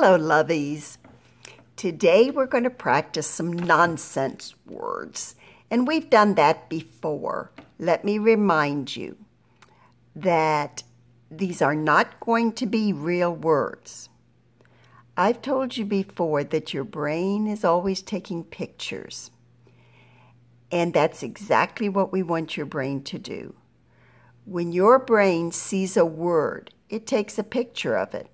Hello, lovies. Today we're going to practice some nonsense words, and we've done that before. Let me remind you that these are not going to be real words. I've told you before that your brain is always taking pictures, and that's exactly what we want your brain to do. When your brain sees a word, it takes a picture of it.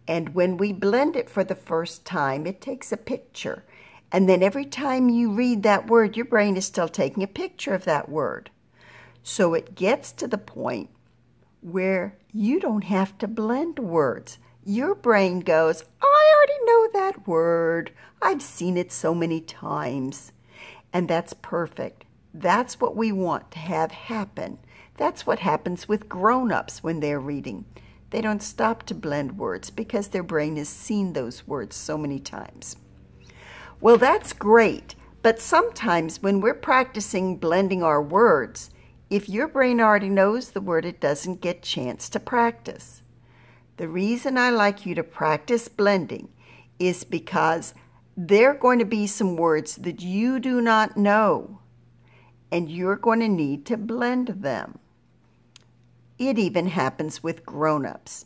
And when we blend it for the first time, it takes a picture. And then every time you read that word, your brain is still taking a picture of that word. So it gets to the point where you don't have to blend words. Your brain goes, I already know that word. I've seen it so many times. And that's perfect. That's what we want to have happen. That's what happens with grown-ups when they're reading. They don't stop to blend words because their brain has seen those words so many times. Well, that's great, but sometimes when we're practicing blending our words, if your brain already knows the word, it doesn't get a chance to practice. The reason I like you to practice blending is because there are going to be some words that you do not know, and you're going to need to blend them. It even happens with grown-ups.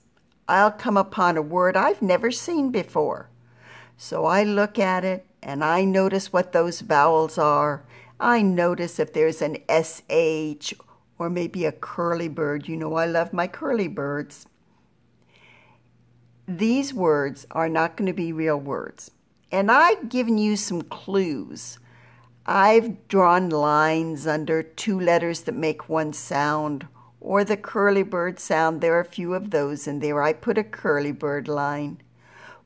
I'll come upon a word I've never seen before. So I look at it and I notice what those vowels are. I notice if there's an SH or maybe a curly bird. You know I love my curly birds. These words are not going to be real words. And I've given you some clues. I've drawn lines under two letters that make one sound, or the curly bird sound. There are a few of those in there. I put a curly bird line.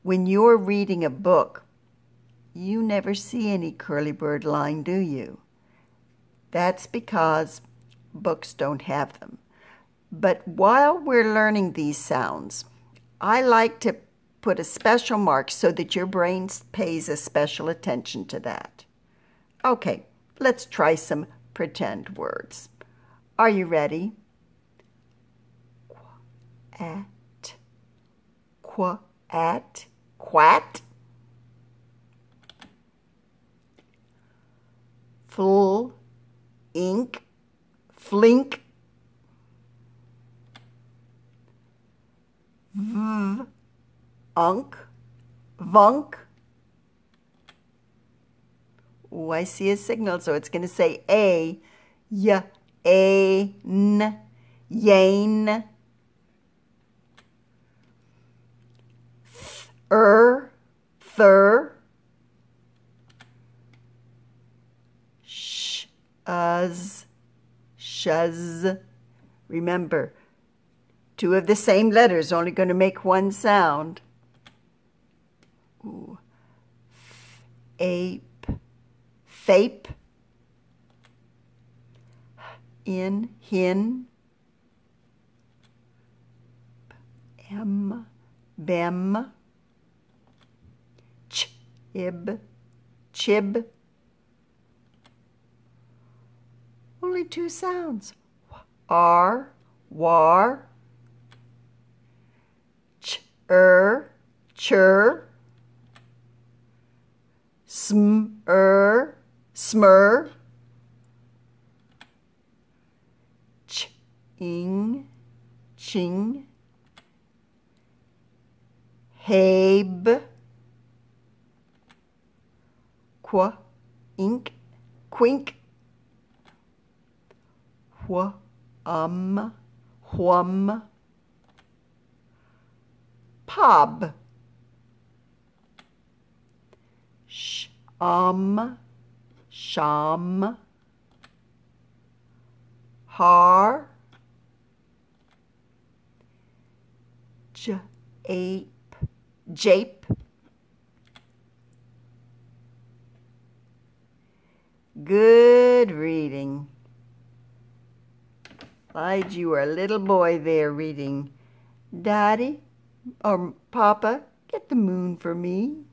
When you're reading a book, you never see any curly bird line, do you? That's because books don't have them. But while we're learning these sounds, I like to put a special mark so that your brain pays a special attention to that. Okay, let's try some pretend words. Are you ready? At, at, quat, full, ink, flink, unk, vunk. Oh, I see a signal, so it's going to say a, n, yain, thur, shuz. Remember, two of the same letters only going to make one sound. Ooh. Ape, fape, in, hin, bem, chib. Only two sounds. R, war, chur, smur, ching, habe, ink, quink, whum, pob, sham, har, jape. Good reading. Lied, you were a little boy there reading, Daddy or Papa, get the moon for me.